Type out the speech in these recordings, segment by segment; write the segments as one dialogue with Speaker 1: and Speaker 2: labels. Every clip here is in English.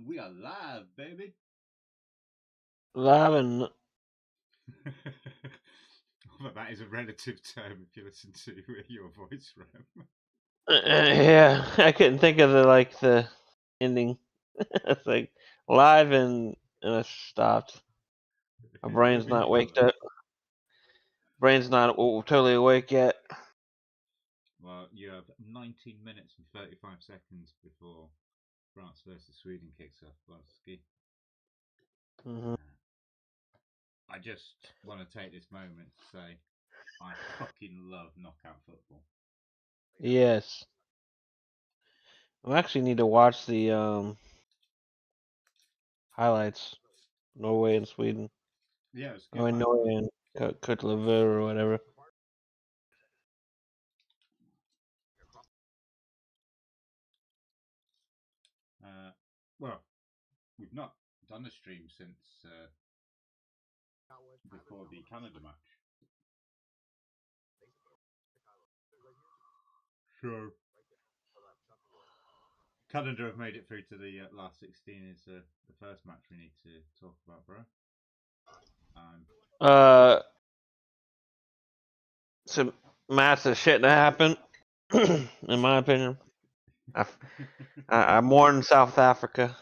Speaker 1: we are live, baby.
Speaker 2: Live and
Speaker 1: But that is a relative term if you listen to your voice, Rem.
Speaker 2: yeah, I couldn't think of the ending. It's like live and it stopped. My brain's
Speaker 1: You'll
Speaker 2: not
Speaker 1: get
Speaker 2: waked
Speaker 1: there.
Speaker 2: up. Brain's not totally awake yet.
Speaker 1: Well, you have 19 minutes and 35 seconds before France versus Sweden kicks off. Ski.
Speaker 2: Hmm.
Speaker 1: I just want to take this moment to say I fucking love knockout football.
Speaker 2: Yes, I actually need to watch the highlights. Norway and Sweden.
Speaker 1: Yeah, it's good.
Speaker 2: Oh, and Norway and Côte d'Ivoire or whatever.
Speaker 1: Well, we've not done a stream since before the Canada match. Sure. Canada have made it through to the last 16 is the first match we need to talk about, bro.
Speaker 2: Some massive shit that happened, in my opinion. I mourn South Africa.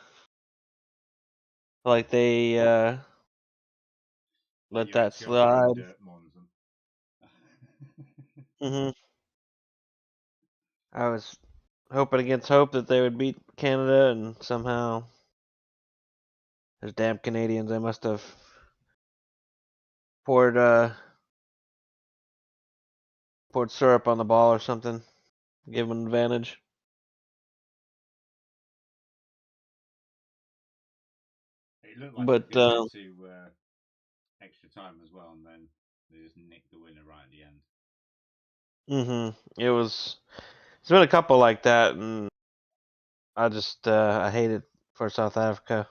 Speaker 2: Like they let that slide. Hmm. I was hoping against hope that they would beat Canada, and somehow those damn Canadians, they must have poured syrup on the ball or something, give them an advantage.
Speaker 1: It looked like
Speaker 2: But
Speaker 1: it was going to get to extra time as well, and then they just nicked the winner right at the end.
Speaker 2: It's been a couple like that, and I just I hate it for South Africa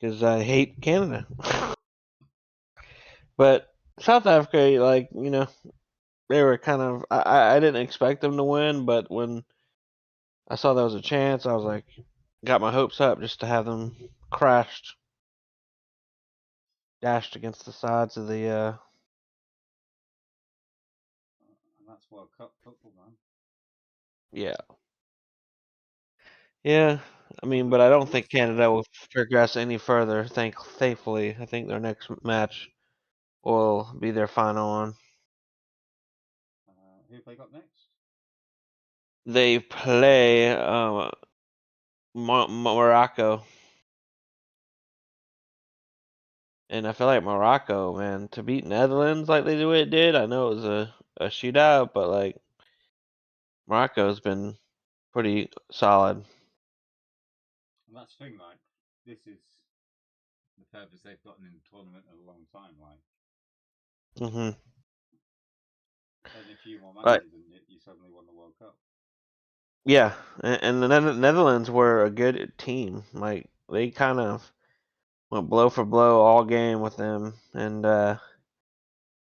Speaker 2: because I hate Canada. But South Africa, like, they were kind of, I didn't expect them to win, but when I saw there was a chance, I was like, got my hopes up just to have them dashed against the sides of the.
Speaker 1: And that's World Cup football, man.
Speaker 2: Yeah. Yeah, I mean, but I don't think Canada will progress any further. Thankfully, I think their next match will be their final one.
Speaker 1: Who have they got next?
Speaker 2: They play Morocco, and I feel like Morocco, man, to beat Netherlands like they did. I know it was a shootout, but like Morocco's been pretty solid.
Speaker 1: And that's the thing, like, this is the furthest they've gotten in the tournament in a long time, like.
Speaker 2: Hmm.
Speaker 1: Only a few more
Speaker 2: But
Speaker 1: matches and you suddenly won the World Cup.
Speaker 2: yeah, and the Netherlands were a good team. Like they kind of went blow for blow all game with them, and I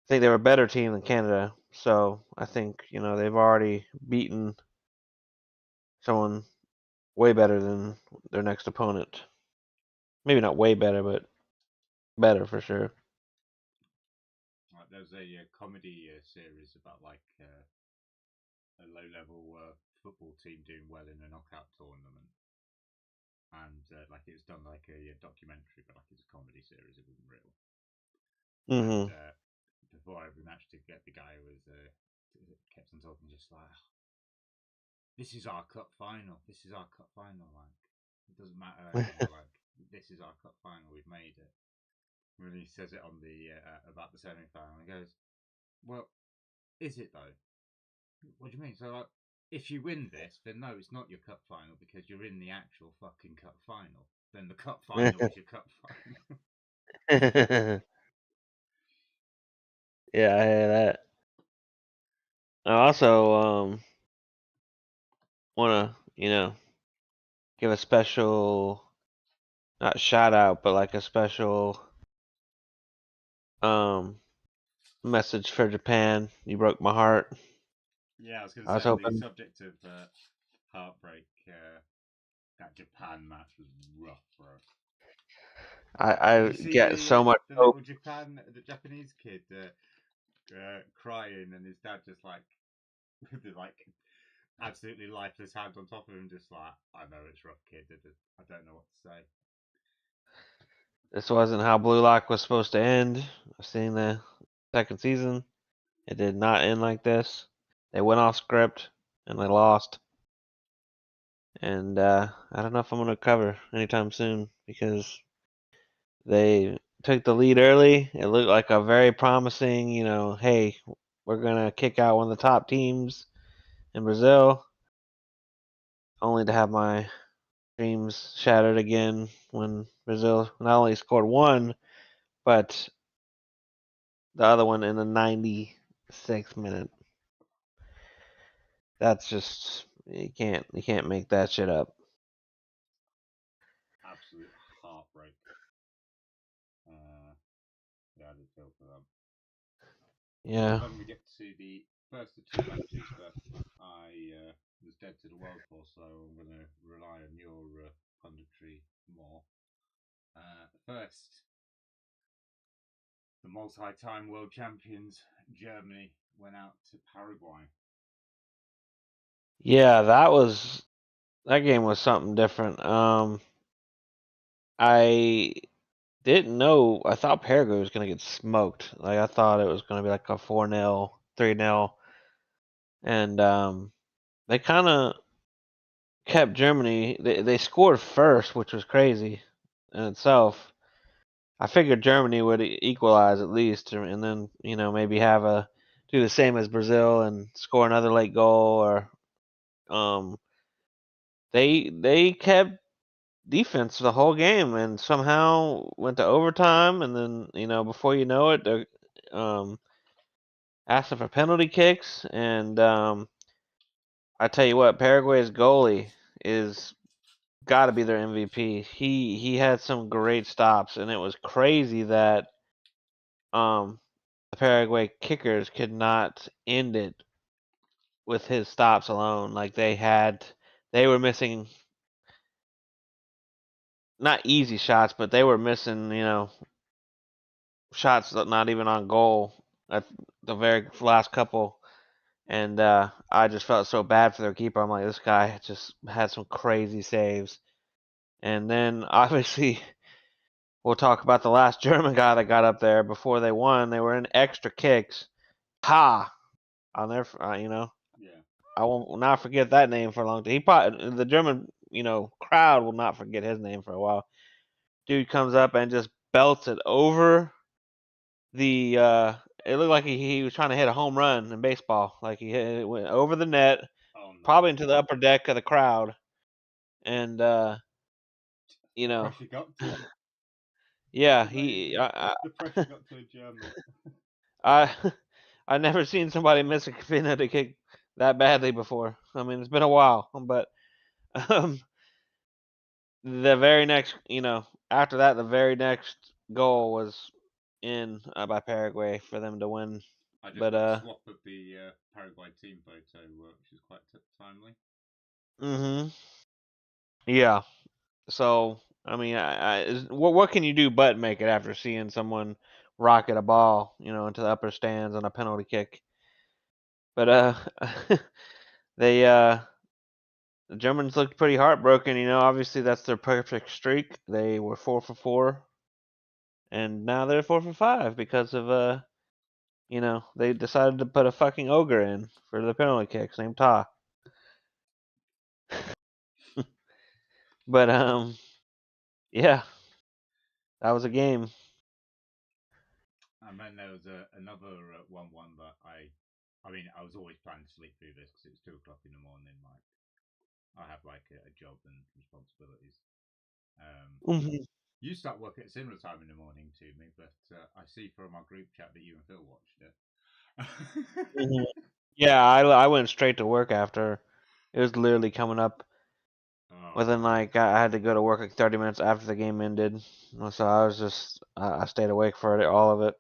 Speaker 2: think they were a better team than Canada. So I think they've already beaten someone way better than their next opponent. Maybe not way better, but better for sure.
Speaker 1: Like, there's a comedy series about like a low-level football team doing well in a knockout tournament, and like it was done like a documentary, but like it's a comedy series. It wasn't real. And
Speaker 2: Hmm.
Speaker 1: before every match, to get the guy who was kept on talking, just like, "This is our cup final. This is our cup final. Like, it doesn't matter anymore. Like, this is our cup final. We've made it." When he says it on the about the semi-final, he goes, "Well, is it though? What do you mean? So like, if you win this, then no, it's not your cup final because you're in the actual fucking cup final. Then the cup final is your cup final."
Speaker 2: Yeah, I hear that. I also want to, give a special, not shout out, but like a special um message for Japan. You broke my heart.
Speaker 1: Yeah, I was going to
Speaker 2: I
Speaker 1: say
Speaker 2: was
Speaker 1: on the
Speaker 2: hoping.
Speaker 1: subject of heartbreak. That Japan match was rough, bro. Did
Speaker 2: I
Speaker 1: you see
Speaker 2: get so much
Speaker 1: the
Speaker 2: hope.
Speaker 1: little the Japanese kid crying, and his dad just like with the like absolutely lifeless hand on top of him, just like, I know it's rough, kid. I don't know what to say.
Speaker 2: This wasn't how Blue Lock was supposed to end. I've seen the second season. It did not end like this. They went off script and they lost. And I don't know if I'm going to cover anytime soon because they took the lead early. It looked like a very promising, hey, we're going to kick out one of the top teams in Brazil, only to have my dreams shattered again when Brazil not only scored one, but the other one in the 96th minute. That's just you can't make that shit up.
Speaker 1: Absolute heartbreak. Yeah, I did feel for them.
Speaker 2: Yeah.
Speaker 1: Then we get to the first of two matches that I was dead to the world for, so I'm going to rely on your punditry more. First, the multi-time world champions Germany went out to Paraguay.
Speaker 2: Yeah, that game was something different. I didn't know. I thought Paraguay was gonna get smoked. Like I thought it was gonna be like a 4-0, 3-0, and they kind of kept Germany. They scored first, which was crazy in itself. I figured Germany would equalize at least, and then maybe do the same as Brazil and score another late goal. Or they kept defense the whole game and somehow went to overtime, and then before you know it, they're asking for penalty kicks. And I tell you what, Paraguay's goalie is got to be their MVP. He had some great stops, and it was crazy that the Paraguay kickers could not end it with his stops alone. Like they were missing not easy shots, but they were missing shots that not even on goal at the very last couple. And I just felt so bad for their keeper. I'm like, this guy just had some crazy saves. And then obviously we'll talk about the last German guy that got up there before they won. They were in extra kicks. Ha! On their,
Speaker 1: Yeah.
Speaker 2: I will not forget that name for a long time. He probably the German, crowd will not forget his name for a while. Dude comes up and just belts it over the. It looked like he was trying to hit a home run in baseball. Like it went over the net,
Speaker 1: Oh
Speaker 2: probably
Speaker 1: no.
Speaker 2: into the upper deck of the crowd, and you
Speaker 1: The
Speaker 2: know,
Speaker 1: pressure got to him. That's
Speaker 2: yeah,
Speaker 1: amazing. The pressure got to a German.
Speaker 2: I I never seen somebody miss a penalty kick that badly before. I mean, it's been a while, but um, the very next, after that, the very next goal was in by Paraguay for them to win.
Speaker 1: I just
Speaker 2: But
Speaker 1: got a swap of the Paraguay team photo, which is quite timely.
Speaker 2: mhm, yeah. So I mean, what can you do but make it after seeing someone rocket a ball, into the upper stands on a penalty kick? But they the Germans looked pretty heartbroken. Obviously that's their perfect streak. They were 4 for 4, and now they're 4 for 5 because of they decided to put a fucking ogre in for the penalty kicks named Ta. But yeah, that was a game.
Speaker 1: And then there was another 1-1 that I mean, I was always planning to sleep through this because it was 2 o'clock in the morning. Like, I have like a job and responsibilities.
Speaker 2: Mhm.
Speaker 1: You start work at a similar time in the morning to me, but I see from our group chat that you and Phil watched it.
Speaker 2: Mhm. Yeah, I went straight to work after. It was literally coming up
Speaker 1: Oh
Speaker 2: within
Speaker 1: man.
Speaker 2: like I had to go to work like 30 minutes after the game ended. So I was just I stayed awake for all of it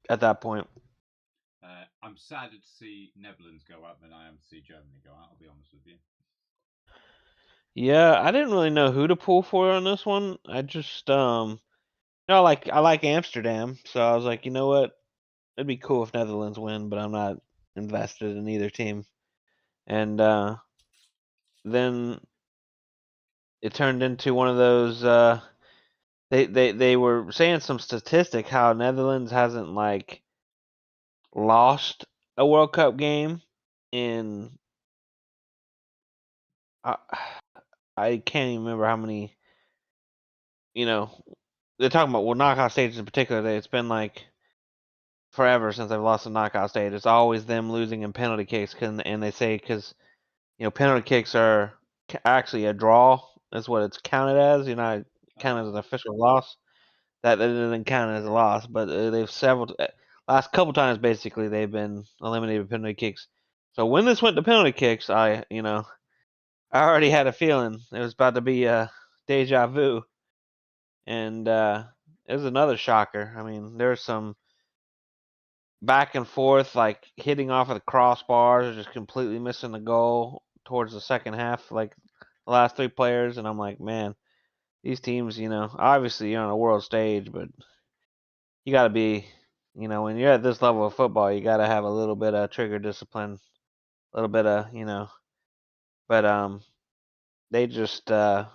Speaker 2: at that point.
Speaker 1: I'm sadder to see Netherlands go out than I am to see Germany go out. I'll be honest with you.
Speaker 2: Yeah, I didn't really know who to pull for on this one. I just I like Amsterdam, so I was like, you know what? It'd be cool if Netherlands win, but I'm not invested in either team. And then it turned into one of those they were saying some statistic how Netherlands hasn't like lost a World Cup game in I, I can't even remember how many, you know, they're talking about knockout stages in particular. It's been like forever since they've lost a knockout stage. It's always them losing in penalty kicks, and they say because penalty kicks are actually a draw. That's what it's counted as. Counted as an official loss. That doesn't count as a loss, but they've last couple times basically they've been eliminated with penalty kicks. So when this went to penalty kicks, I already had a feeling it was about to be a deja vu, and it was another shocker. I mean, there's some back and forth, like hitting off of the crossbars, or just completely missing the goal towards the second half, like the last three players, and I'm like, man, these teams, obviously you're on a world stage, but you got to be, when you're at this level of football, you got to have a little bit of trigger discipline, a little bit of, but they just, the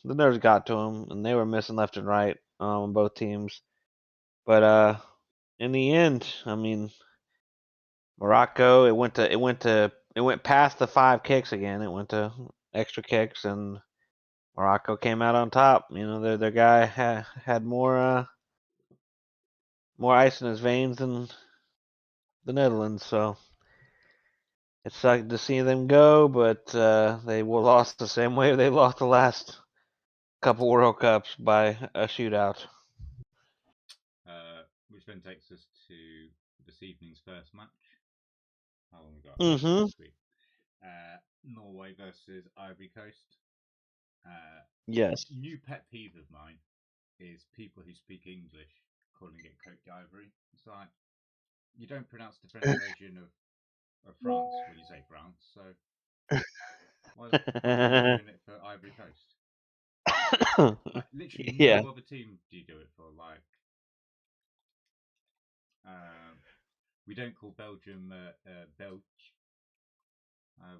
Speaker 2: nerves got to them, and they were missing left and right on both teams. But in the end, I mean, Morocco, it went past the 5 kicks again. It went to extra kicks, and Morocco came out on top. Their guy had more ice in his veins than the Netherlands, so it sucked to see them go. But they were lost the same way they lost the last couple World Cups by a shootout.
Speaker 1: Which then takes us to this evening's first match. How long we got?
Speaker 2: Mm-hmm.
Speaker 1: Sweet. Norway versus Ivory Coast.
Speaker 2: Yes.
Speaker 1: New pet peeve of mine is people who speak English calling it Cote d'Ivory. It's like you don't pronounce the French version of France when you say France, so why are you doing it for Ivory Coast? Like literally
Speaker 2: Yeah.
Speaker 1: no other team do you do it for. Like we don't call Belgium Belge.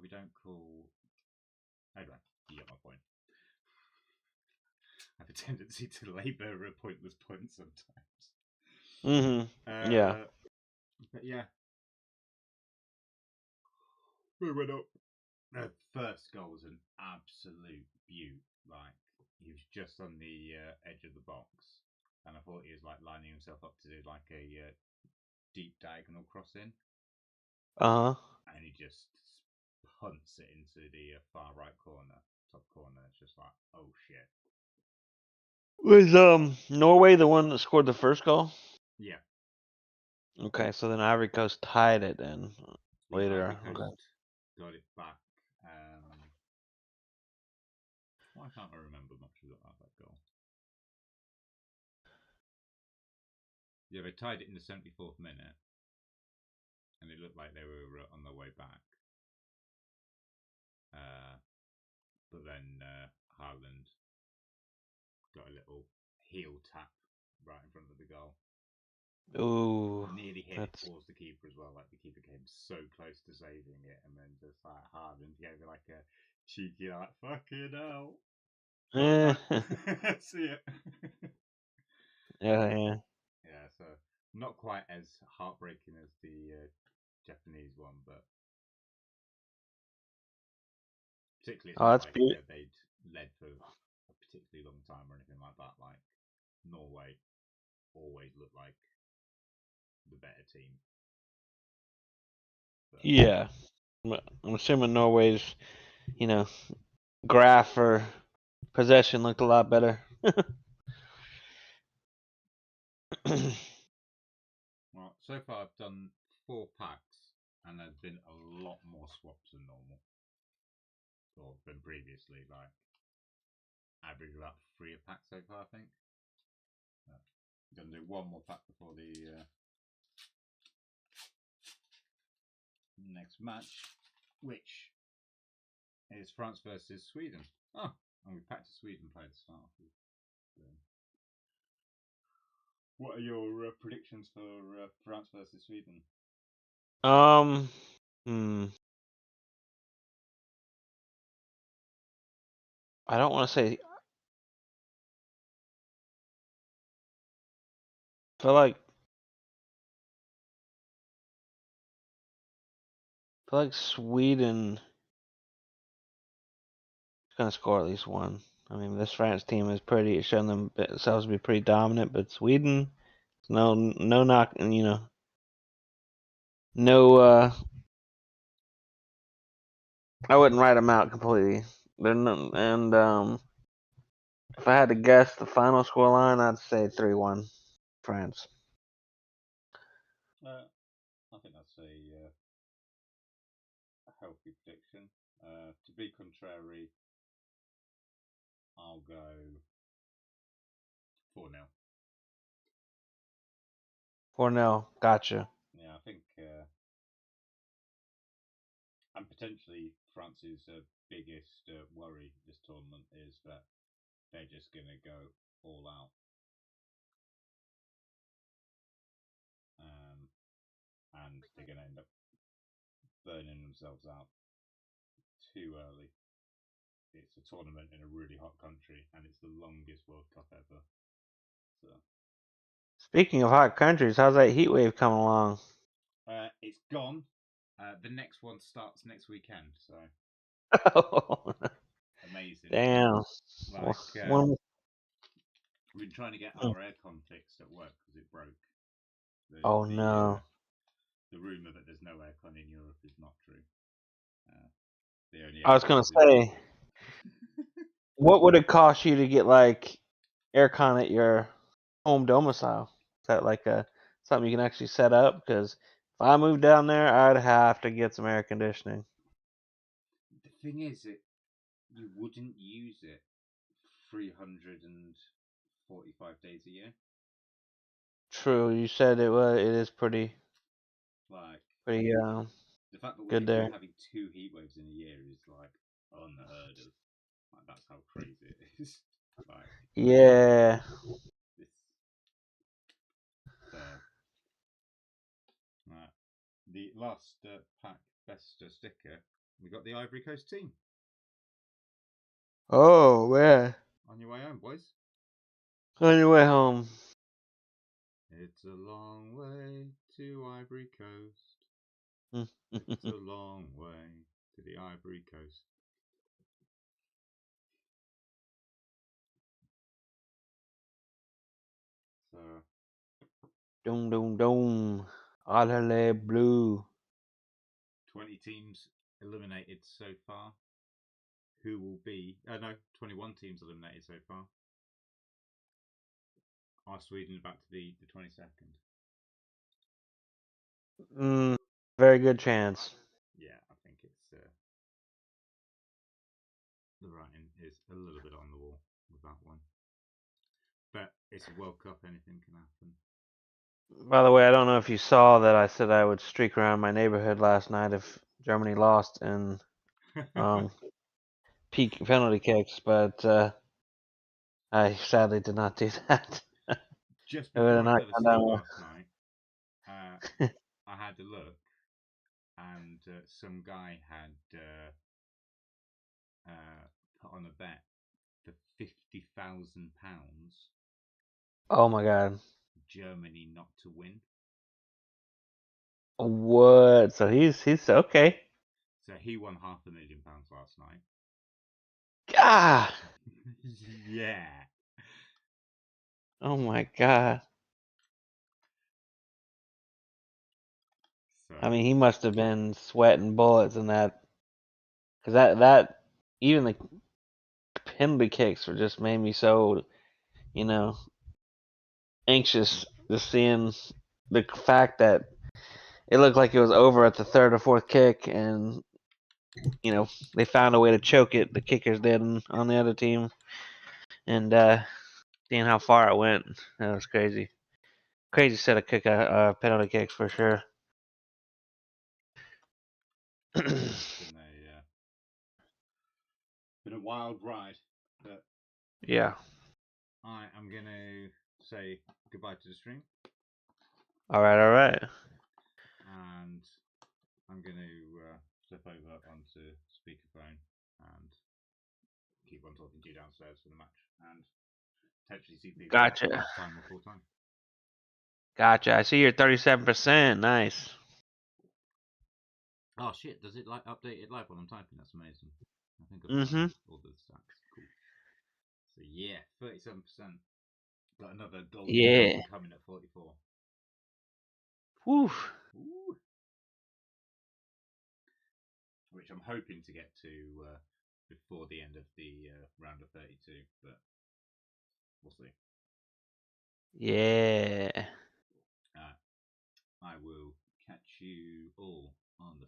Speaker 1: We don't call. Anyway, you get my point. I have a tendency to labour a pointless point sometimes.
Speaker 2: Mm-hmm. Yeah.
Speaker 1: But yeah, we went up. The first goal was an absolute beaut. Like he was just on the edge of the box, and I thought he was like lining himself up to do like a deep diagonal crossing,
Speaker 2: Uh-huh.
Speaker 1: and he just punts it into the far right corner, top corner. It's just like, oh shit.
Speaker 2: Was Norway the one that scored the first goal?
Speaker 1: Yeah,
Speaker 2: Okay, so then Ivory Coast tied it then
Speaker 1: yeah.
Speaker 2: later.
Speaker 1: Ivory Coast
Speaker 2: Okay.
Speaker 1: got it back. Why can't I remember much about that goal? Yeah, they tied it in the 74th minute, and it looked like they were on their way back. Uh, but then Haaland got a little heel tap right in front of the goal.
Speaker 2: Ooh,
Speaker 1: Nearly hit it
Speaker 2: that's
Speaker 1: towards the keeper as well. Like the keeper came so close to saving it, and then just like Haaland gave it like a cheeky like fucking hell. Well
Speaker 2: eh.
Speaker 1: done. See it.
Speaker 2: Yeah, yeah.
Speaker 1: Yeah, so not quite as heartbreaking as the Japanese one, but particularly it's
Speaker 2: Oh,
Speaker 1: not
Speaker 2: that's
Speaker 1: like
Speaker 2: beautiful.
Speaker 1: they'd led for a particularly long time or anything like that. Like Norway always looked like the better team. But
Speaker 2: Yeah. I'm assuming Norway's, you know, graph for possession looked a lot better.
Speaker 1: well, so far I've done 4 packs, and there's been a lot more swaps than normal, or than previously. Like average about 3 a pack so far, I think. I'm gonna do one more pack before the next match, which It's France versus Sweden. Oh, and we packed a Sweden player to start off with. What are your predictions for France versus Sweden?
Speaker 2: Hmm. I don't want to say. I feel like Sweden is gonna score at least one. I mean, this France team is pretty shown themselves to be pretty dominant, but Sweden, no knock, no. I wouldn't write them out completely. If I had to guess the final score line, I'd say 3-1 France.
Speaker 1: I think that's a healthy prediction. To be contrary, I'll go 4-0.
Speaker 2: 4-0. Gotcha.
Speaker 1: Yeah, I think, and potentially France's biggest worry this tournament is that they're just going to go all out. And they're going to end up burning themselves out too early. It's a tournament in a really hot country, and it's the longest World Cup ever. So,
Speaker 2: speaking of hot countries, how's that heat wave coming along?
Speaker 1: It's gone. The next one starts next weekend, so amazing.
Speaker 2: Damn.
Speaker 1: Like,
Speaker 2: One,
Speaker 1: we've been trying to get our aircon fixed at work because it broke.
Speaker 2: oh no.
Speaker 1: The rumor that there's no aircon in Europe is not true. The only
Speaker 2: I was gonna
Speaker 1: aircons
Speaker 2: say, what would it cost you to get like aircon at your home domicile? Is that like something you can actually set up? Because if I moved down there, I'd have to get some air conditioning.
Speaker 1: The thing is, you wouldn't use it 345 days a year.
Speaker 2: True, you said it is pretty
Speaker 1: Like, the fact that
Speaker 2: good
Speaker 1: we're
Speaker 2: there.
Speaker 1: having 2 heat waves in a year is like unheard of. Like, that's how crazy it is. Like,
Speaker 2: Yeah.
Speaker 1: this. So, the last pack best sticker, we got the Ivory Coast team.
Speaker 2: Oh man.
Speaker 1: On your way home, boys.
Speaker 2: On your way home.
Speaker 1: It's a long way to Ivory Coast. It's a long way to the Ivory Coast. So,
Speaker 2: Doom doom doom. ALLEZ BLEU.
Speaker 1: 20 teams eliminated so far. Who will be? No, 21 teams eliminated so far. Are Sweden about to be the 22nd?
Speaker 2: Very good chance.
Speaker 1: Yeah, I think it's the writing is a little bit on the wall with that one. But it's a World Cup; anything can happen.
Speaker 2: By the way, I don't know if you saw that I said I would streak around my neighborhood last night if Germany lost in peak penalty kicks, but I sadly did not do that.
Speaker 1: Just
Speaker 2: It would have
Speaker 1: before I
Speaker 2: not
Speaker 1: fell
Speaker 2: gone
Speaker 1: asleep
Speaker 2: down
Speaker 1: last night, I had a look, and some guy had put on a bet for £50,000
Speaker 2: Oh my god.
Speaker 1: Germany not to win.
Speaker 2: What? So he's okay.
Speaker 1: So he won £500,000 last night.
Speaker 2: God.
Speaker 1: Yeah.
Speaker 2: Oh my god.
Speaker 1: So
Speaker 2: I mean, he must have been sweating bullets in that, because that even the penalty kicks were just made me so, anxious just seeing the fact that it looked like it was over at the third or fourth kick, and they found a way to choke it. The kickers did on the other team, and seeing how far it went, that was crazy. Crazy set of penalty kicks for sure.
Speaker 1: it's been Been a wild ride, but
Speaker 2: Yeah.
Speaker 1: I am going to say goodbye to the stream.
Speaker 2: All right. All right.
Speaker 1: And I'm going to step over onto speakerphone and keep on talking to you downstairs for the match. And potentially see if we get
Speaker 2: Gotcha.
Speaker 1: half time or full time.
Speaker 2: Gotcha. I see you're 37%. Nice.
Speaker 1: Oh shit! Does it like update it live when I'm typing? That's amazing. I think I've got
Speaker 2: Mm-hmm.
Speaker 1: all the stats. Cool. So yeah, 37%. Got another golden
Speaker 2: Yeah.
Speaker 1: gun coming at 44.
Speaker 2: Whew.
Speaker 1: Ooh. Which I'm hoping to get to before the end of the round of 32, but we'll see.
Speaker 2: Yeah.
Speaker 1: I will catch you all on the